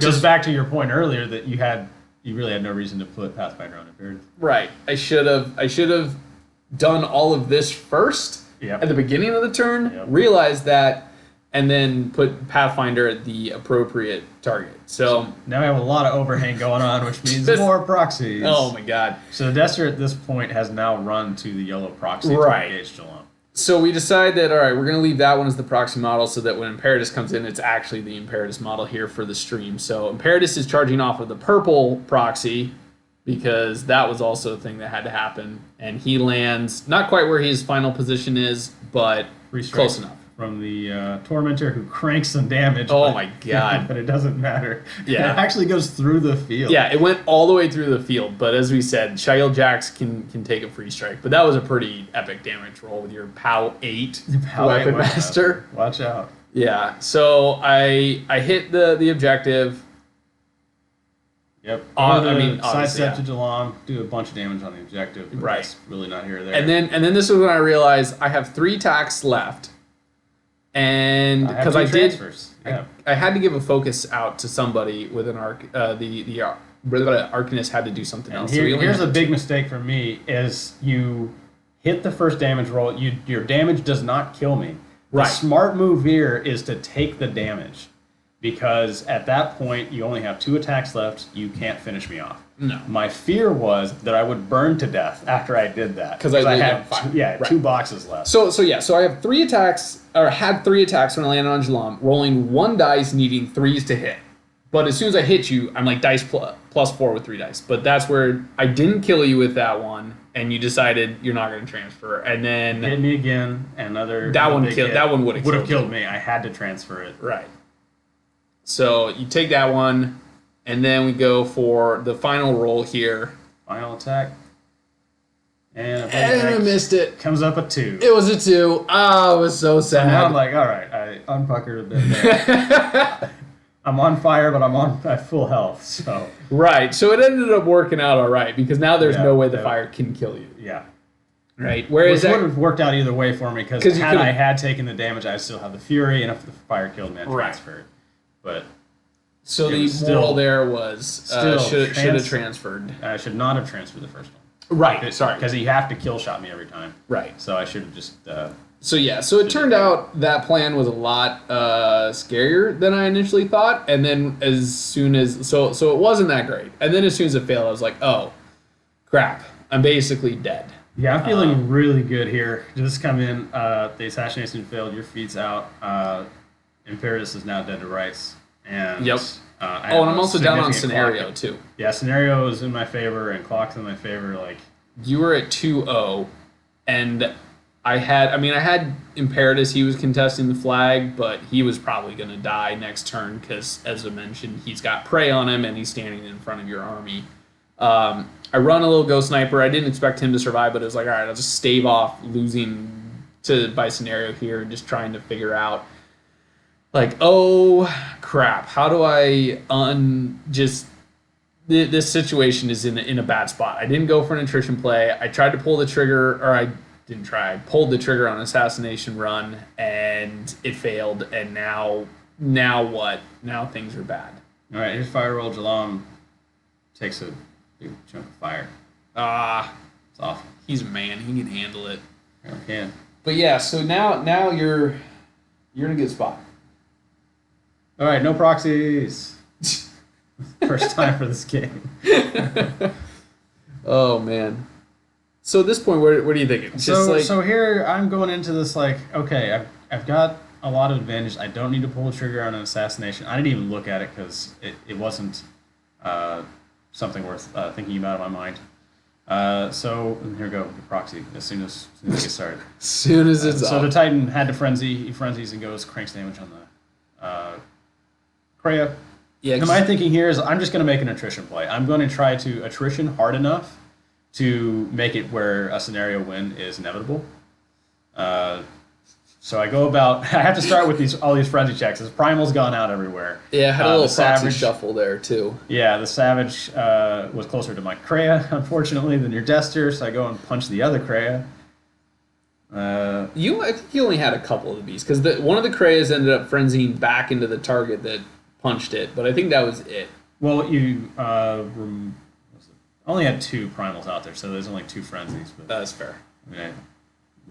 goes is back to your point earlier that you really had no reason to put Pathfinder on Imperatus. right. I should have done all of this first at the beginning of the turn, realized that, and then put Pathfinder at the appropriate target. So now we have a lot of overhang going on, which means more proxies. Oh my god. So the Destor at this point has now run to the yellow proxy to engage Jalaam. So we decide that, all right, we're going to leave that one as the proxy model so that when Imperatus comes in, it's actually the Imperatus model here for the stream. So Imperatus is charging off of the purple proxy because that was also a thing that had to happen. And he lands not quite where his final position is, but close enough. From the Tormentor, who cranks some damage. Oh my god. But it doesn't matter. Yeah. It actually goes through the field. Yeah, it went all the way through the field. But as we said, Shail Jax can take a free strike. But that was a pretty epic damage roll with your POW 8 Weapon Master. Watch out. Yeah, so I hit the objective. Yep. Sidestep to Jalaam, do a bunch of damage on the objective. But right. That's really not here or there. And then this is when I realized I have 3 attacks left. And because I did, I had to give a focus out to somebody with an arc. The Arcanist had to do something else. Here's a big mistake for me: is you hit the first damage roll. Your damage does not kill me. The smart move here is to take the damage, because at that point you only have 2 attacks left. You can't finish me off. No. My fear was that I would burn to death after I did that. Because I had 2 boxes left. So I have 3 attacks, or had 3 attacks when I landed on Jalaam, rolling 1 dice, needing 3s to hit. But as soon as I hit you, I'm like dice plus 4 with 3 dice. But that's where I didn't kill you with that one, and you decided you're not going to transfer. And then hit me again, another that one would have killed me. I had to transfer it. Right. So you take that one. And then we go for the final roll here. Final attack. And I missed it. Comes up a 2. It was a 2. Oh, it was so sad. So now I'm like, all right, I unpuckered a bit there. I'm on fire, but I'm at full health. So right. So it ended up working out all right, because now there's no way the fire can kill you. Yeah. Right. Whereas which would have worked out either way for me, because I had taken the damage, I still have the fury, and if the fire killed me, I'd transfer it. But... So the moral there was should have transferred. I should not have transferred the first one. Right. Sorry. Because you have to kill shot me every time. Right. So I should have just... So it turned out that plan was a lot scarier than I initially thought. And then as soon as... So it wasn't that great. And then as soon as it failed, I was like, oh, crap. I'm basically dead. Yeah, I'm feeling really good here. Just come in. The assassination failed. Your feet's out. Imperatus is now dead to rights. And, yep. And I'm also down on scenario too. Yeah, scenario is in my favor and clock's in my favor. Like you were at 2-0, and I had Imperatus. He was contesting the flag, but he was probably going to die next turn because, as I mentioned, he's got prey on him and he's standing in front of your army. I run a little ghost sniper. I didn't expect him to survive, but it was like, all right, I'll just stave off losing by scenario here and just trying to figure out. Like, oh crap! How do I this situation is in a bad spot. I didn't go for an attrition play. I tried to pull the trigger, or I didn't try. I pulled the trigger on an assassination run, and it failed. And now what? Now things are bad. All right, here's fire roll. Jalaam takes a big chunk of fire. It's awful. He's a man. He can handle it. I can. But yeah, so now you're in a good spot. All right, no proxies. First time for this game. Oh man. So at this point, what are you thinking? So here I'm going into this like, okay, I've got a lot of advantage. I don't need to pull the trigger on an assassination. I didn't even look at it because it wasn't something worth thinking about in my mind. So here we go, the proxy. As soon as we get started. As soon as it's so the Titan had to frenzy. He frenzies and cranks damage on the Krea. Yeah. And my thinking here is I'm just going to make an attrition play. I'm going to try to attrition hard enough to make it where a scenario win is inevitable. So I go about. I have to start with all these frenzy checks. His primal's gone out everywhere. Yeah, I had a little proxy shuffle there too. Yeah, the Savage was closer to my Krea, unfortunately, than your Destor. So I go and punch the other Krea. I think you only had a couple of the beasts because one of the Kreas ended up frenzying back into the target that punched it, but I think that was it. Well, you only had 2 primals out there, so there's only 2 frenzies. But, That's fair. I mean, it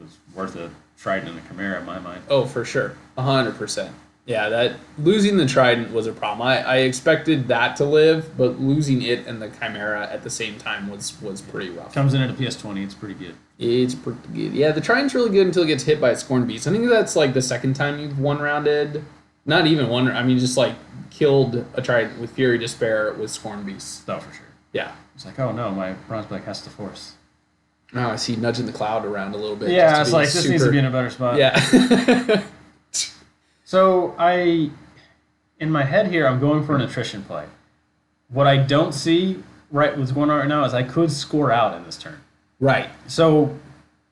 was worth a Trident and a Chimera in my mind. Oh, for sure. 100%. Yeah, that losing the Trident was a problem. I expected that to live, but losing it and the Chimera at the same time was pretty rough. Comes in at a PS20, it's pretty good. It's pretty good. Yeah, the Trident's really good until it gets hit by a Scorn Beast. I think that's like the second time you've one-rounded. Not even one. I mean, just like killed a Trident with Fury Despair with Scorn Beasts. Oh, for sure. Yeah. It's like, oh no, my bronze black has to force. Oh, I see nudging the cloud around a little bit. Yeah, it's like, this needs to be in a better spot. Yeah. So in my head here, I'm going for an attrition play. What I don't see what's going on right now is I could score out in this turn. Right. So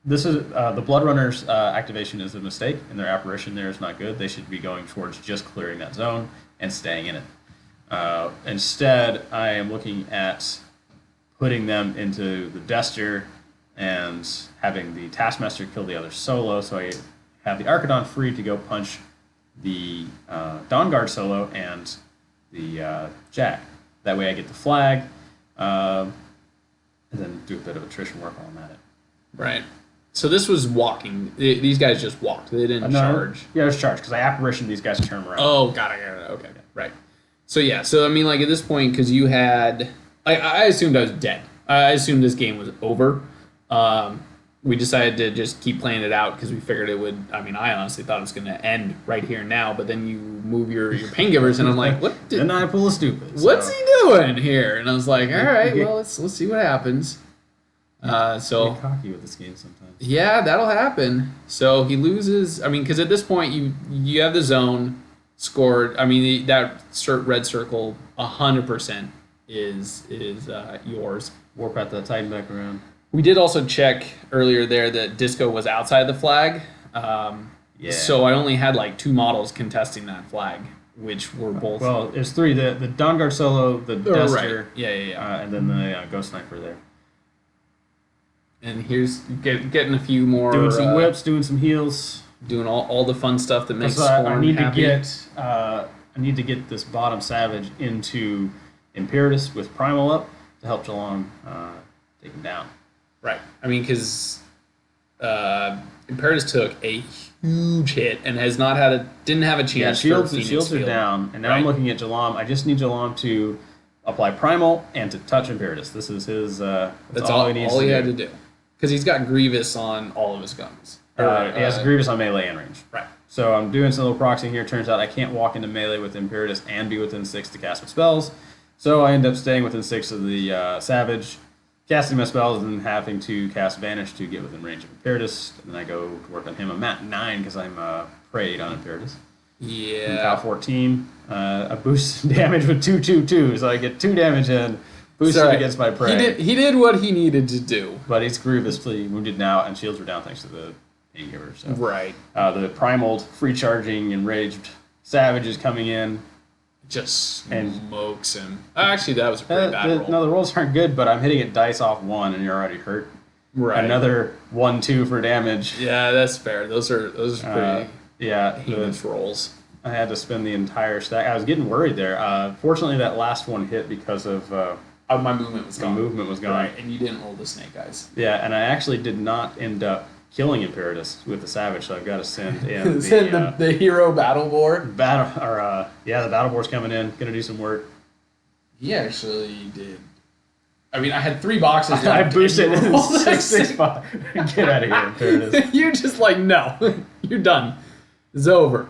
this is the Bloodrunners activation is a mistake, and their apparition there is not good. They should be going towards just clearing that zone and staying in it. Instead, I am looking at putting them into the Destor and having the Taskmaster kill the other solo, so I have the Archidon free to go punch the Dawnguard solo and the Jack. That way I get the flag, and then do a bit of attrition work while I'm at it. Right. So this was walking. These guys just walked. They didn't charge. Yeah, it was charged, because I apparitioned these guys to turn around. Oh, got it. Okay, right. So yeah, so I mean, like at this point, because you had... I assumed I was dead. I assumed this game was over. We decided to just keep playing it out because we figured it would. I mean, I honestly thought it was going to end right here and now. But then you move your Paingivers, and I'm like, what? Then I pull a stupid. What's he doing here? And I was like, all right, well, let's see what happens. So get cocky with this game sometimes. Yeah, that'll happen. So he loses. I mean, because at this point you have the zone scored. I mean, that red circle 100% is yours. Warp at the Titan back around. We did also check earlier there that Disco was outside the flag. Yeah. So I only had like 2 models contesting that flag, which were both... Well, it's 3. The Dawnguard solo, the Destor, right. Yeah. And then the Ghost Sniper there. And here's getting a few more... Doing some whips, doing some heals. Doing all the fun stuff that makes Scorn happy. I need to get this bottom Savage into Imperatus with Primal up to help Jalaam take him down. Right. I mean, because Imperatus took a huge hit and didn't have a chance. Yeah, shields are down, and now I'm looking at Jalaam. I just need Jalaam to apply Primal and to touch Imperatus. This is his. That's all he needs to do. All he had to do, because he's got Grievous on all of his guns. He has Grievous on melee and range. Right. So I'm doing some little proxying here. Turns out I can't walk into melee with Imperatus and be within 6 to cast my spells. So I end up staying within 6 of the Savage, casting my spells, and having to cast Vanish to get within range of Imperatus. And then I go to work on him. I'm at 9 because I'm prayed on Imperatus. Yeah. Power 14. I boost damage with 2/2/2, so I get 2 damage in, boosted against my prey. He did what he needed to do. But he's grievously wounded now, and shields are down thanks to the Paingiver. So. Right. The primal, free charging, enraged Savage is coming in. Just smokes him. Actually, that was a pretty bad roll. No, the rolls aren't good, but I'm hitting it dice off 1, and you're already hurt. Right. Another 1/2 for damage. Yeah, that's fair. Those are pretty heinous rolls. I had to spend the entire stack. I was getting worried there. Fortunately, that last one hit because of my movement was gone. Movement was gone. Right, and you didn't roll the snake eyes. Yeah, and I actually did not end up killing Imperatus with the Savage, so I've got to send in the hero battle boar. The battle boar's coming in, gonna do some work. He actually did. I mean, I had 3 boxes. I boosted it 6/6. Get out of here, Imperatus. You're just like, no, you're done. It's over.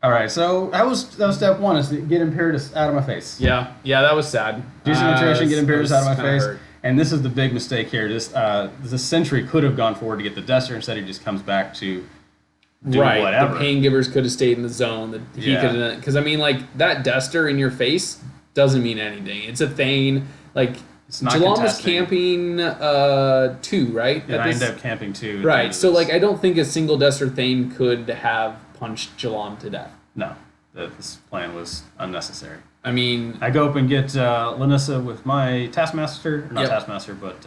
All right, so that was step 1, is to get Imperatus out of my face. Yeah, that was sad. Do some attrition, get Imperatus out of my face. Hurt. And this is the big mistake here. The Sentry could have gone forward to get the Destor. Instead, he just comes back to do whatever. The Paingivers could have stayed in the zone. He could have, because I mean, like that Destor in your face doesn't mean anything. It's a Thane. Like Jalaam was camping 2, right? Yeah, I ended up camping 2. Right. So like, I don't think a single Destor Thane could have punched Jalaam to death. No, this plan was unnecessary. I mean, I go up and get Lanissa with my Taskmaster, not Taskmaster, but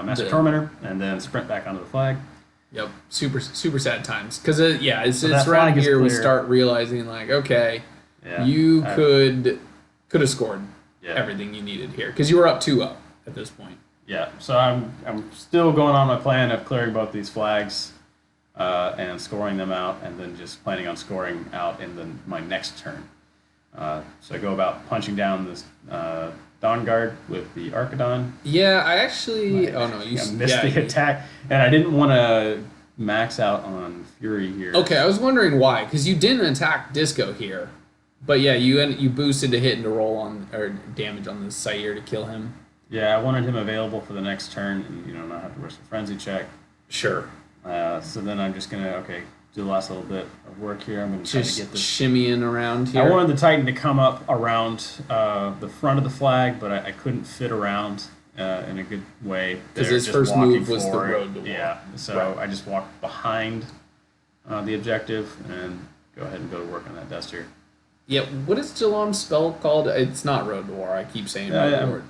Master Tormentor, and then sprint back onto the flag. Yep. Super sad times. Because it's that around flag is here we clear. start realizing like, okay, Yeah. you could have scored Yeah. everything you needed here because you were up 2-0 at this point. Yeah. So I'm still going on my plan of clearing both these flags and scoring them out, and then just planning on scoring out in my next turn. So I go about punching down this Dawnguard with the Archidon. Yeah, I actually. I missed the attack, and I didn't want to max out on Fury here. Okay, I was wondering why, because you didn't attack Disco here, but yeah, you boosted to hit and to roll on or damage on the Scyir to kill him. Yeah, I wanted him available for the next turn, and not have to risk a frenzy check. Sure. So then I'm just gonna do the last little bit of work here. I'm gonna try to get this shimmying around here. I wanted the Titan to come up around the front of the flag, but I couldn't fit around in a good way. Because his first move was the road to war. Yeah, so I just walked behind the objective and go ahead and go to work on that Destor. Yeah, what is Jalaam's spell called? It's not Road to War. I keep saying Road to War.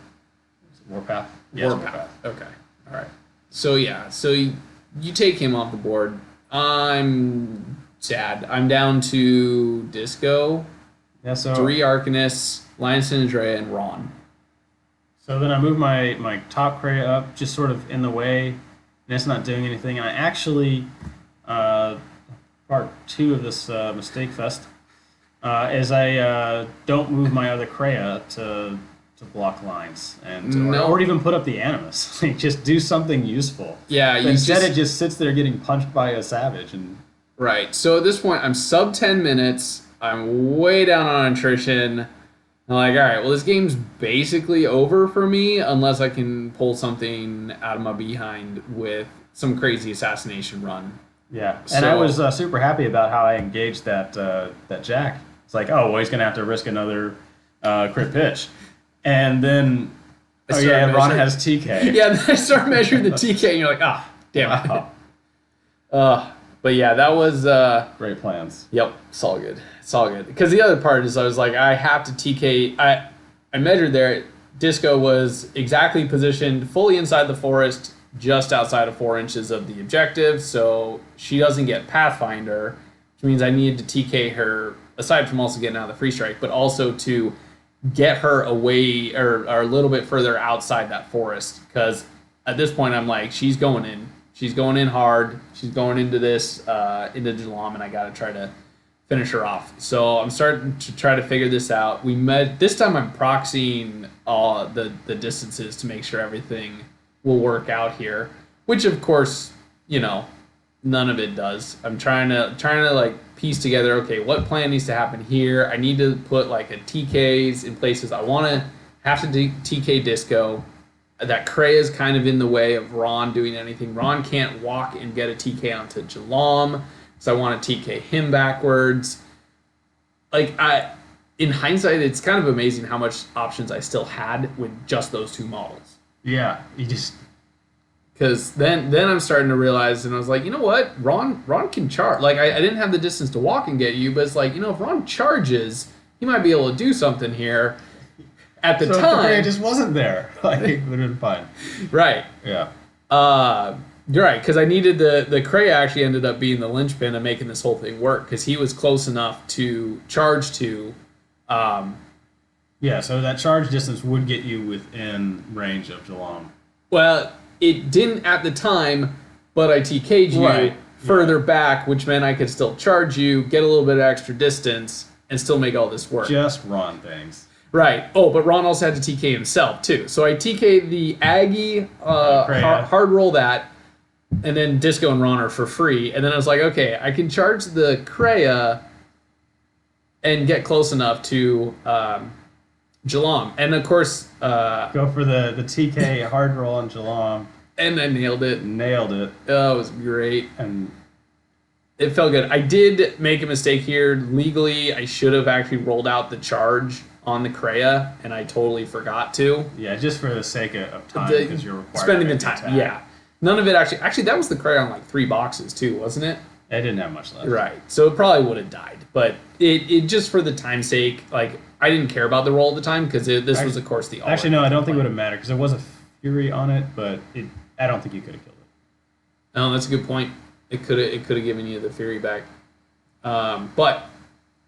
Warpath? Yes, Warpath. Okay, all right. So you take him off the board. I'm sad. I'm down to Disco, 3 Arcanists, Lion Sinadrea, and Ron. So then I move my top Krea up, just sort of in the way, and it's not doing anything. And I actually, part 2 of this mistake fest, is I don't move my other Krea to block lines or even put up the Animus. Just do something useful. Yeah, instead it just sits there getting punched by a Savage. And right. So at this point, I'm sub 10 minutes. I'm way down on attrition. I'm like, all right, well, this game's basically over for me unless I can pull something out of my behind with some crazy assassination run. Yeah, and I was super happy about how I engaged that Jack. It's like, oh, well, he's going to have to risk another crit pitch. And then, Ron has TK. Yeah, then I start measuring the TK, and you're like, damn it. But yeah, that was... great plans. Yep, it's all good. It's all good. Because the other part is I was like, I have to TK... I measured there, Disco was exactly positioned fully inside the forest, just outside of 4 inches of the objective, so she doesn't get Pathfinder, which means I needed to TK her, aside from also getting out of the free strike, but also to get her away or a little bit further outside that forest, because at this point I'm like, she's going in. She's going in hard. She's going into this, into Jalaam, and I got to try to finish her off. So I'm starting to try to figure this out. This time I'm proxying all the distances to make sure everything will work out here, which of course, none of it does. I'm trying to like piece together, okay, what plan needs to happen here? I need to put like a TKs in places. I want to have to TK Disco. That Krea is kind of in the way of Ron doing anything. Ron can't walk and get a TK onto Jalaam, so I want to TK him backwards. Like, in hindsight, it's kind of amazing how much options I still had with just those 2 models. Yeah, you just... Because then I'm starting to realize, and I was like, you know what? Ron can charge. Like, I didn't have the distance to walk and get you, but it's like, if Ron charges, he might be able to do something here. At the time... it just wasn't there. Like, it would have been fine. Right. Yeah. You're right, because I needed the Krea actually ended up being the linchpin of making this whole thing work, because he was close enough to charge to... yeah, so that charge distance would get you within range of Jalaam. Well... It didn't at the time, but I TK'd you further back, which meant I could still charge you, get a little bit of extra distance, and still make all this work. Just Ron things. Right. Oh, but Ron also had to TK himself, too. So I TK'd the Aggie, hard roll that, and then Disco and Ron are for free. And then I was like, okay, I can charge the Krea and get close enough to... Jalaam, and of course... go for the TK hard roll on Jalaam. And I nailed it. Oh, it was great. And it felt good. I did make a mistake here. Legally, I should have actually rolled out the charge on the Krea, and I totally forgot to. Yeah, just for the sake of time, because you're required spending to the time, yeah. None of it actually... Actually, that was the Krea on like 3 boxes, too, wasn't it? It didn't have much left. Right. So it probably would have died. But it just for the time's sake, like... I didn't care about the roll at the time because this was, of course, the... Actually, no, I don't think it would have mattered because there was a Fury on it, but I don't think you could have killed it. Oh, that's a good point. It could have given you the Fury back. But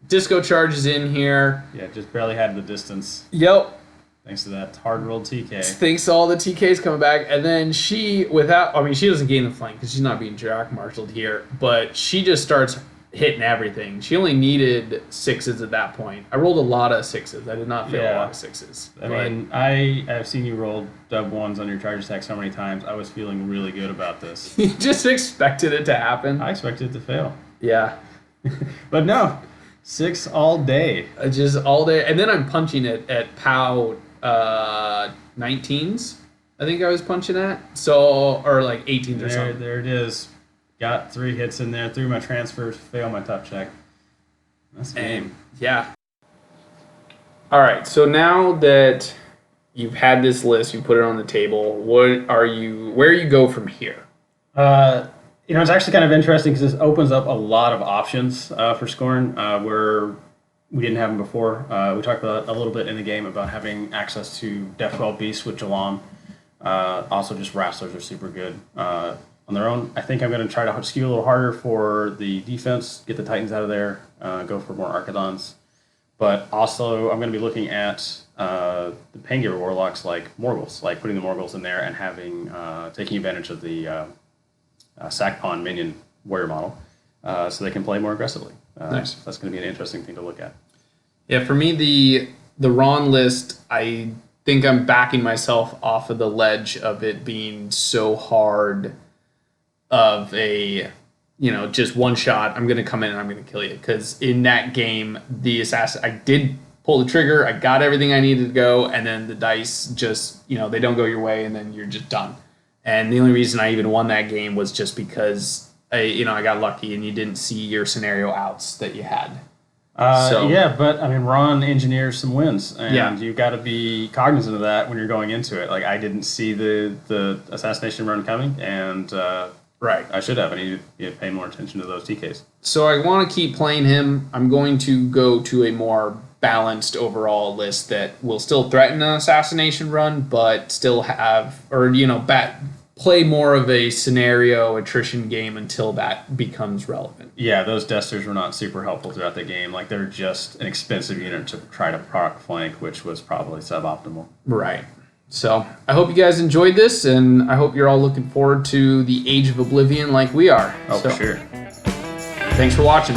Disco Charge is in here. Yeah, just barely had the distance. Yep. Thanks to that hard-rolled TK. Thanks to all the TKs coming back. And then she doesn't gain the flank because she's not being Jack-marshaled here. But she just starts hitting everything. She only needed 6s at that point. I rolled a lot of 6s. I did not fail a lot of 6s. I mean, I've seen you roll dub 1s on your charge attack so many times. I was feeling really good about this. You just expected it to happen. I expected it to fail. Yeah. But no. 6 all day. Just all day. And then I'm punching it at POW 19s. I think I was punching at. So, or like 18s or something. There it is. Got 3 hits in there. Threw my transfers. Failed my tough check. That's a game. Yeah. All right. So now that you've had this list, you put it on the table. Where you go from here? It's actually kind of interesting because this opens up a lot of options for Scorn where we didn't have them before. We talked about a little bit in the game about having access to Deathwell Beasts with Jalaam. Also, just Wrestlers are super good on their own. I think I'm going to try to skew a little harder for the defense, get the Titans out of there, go for more Archidons. But also, I'm going to be looking at the Paingiver Warlocks like Morgels, like putting the Morgels in there and having taking advantage of the Sackpawn minion warrior model so they can play more aggressively. Nice. That's going to be an interesting thing to look at. Yeah, for me, the Rahn list, I think I'm backing myself off of the ledge of it being so hard of a, just one shot, I'm going to come in and I'm going to kill you. Because in that game, the assassin, I did pull the trigger, I got everything I needed to go, and then the dice just, they don't go your way, and then you're just done. And the only reason I even won that game was just because I got lucky and you didn't see your scenario outs that you had. Yeah, but I mean, Ron engineers some wins, and you got to be cognizant of that when you're going into it. Like, I didn't see the assassination run coming, and right, I should have. I need to pay more attention to those TKs. So I want to keep playing him. I'm going to go to a more balanced overall list that will still threaten an assassination run, but still have, or play more of a scenario attrition game until that becomes relevant. Yeah, those Destors were not super helpful throughout the game. Like, they're just an expensive unit to try to proc flank, which was probably suboptimal. Right. So I hope you guys enjoyed this, and I hope you're all looking forward to the Age of Oblivion like we are. Oh, for sure. Thanks for watching.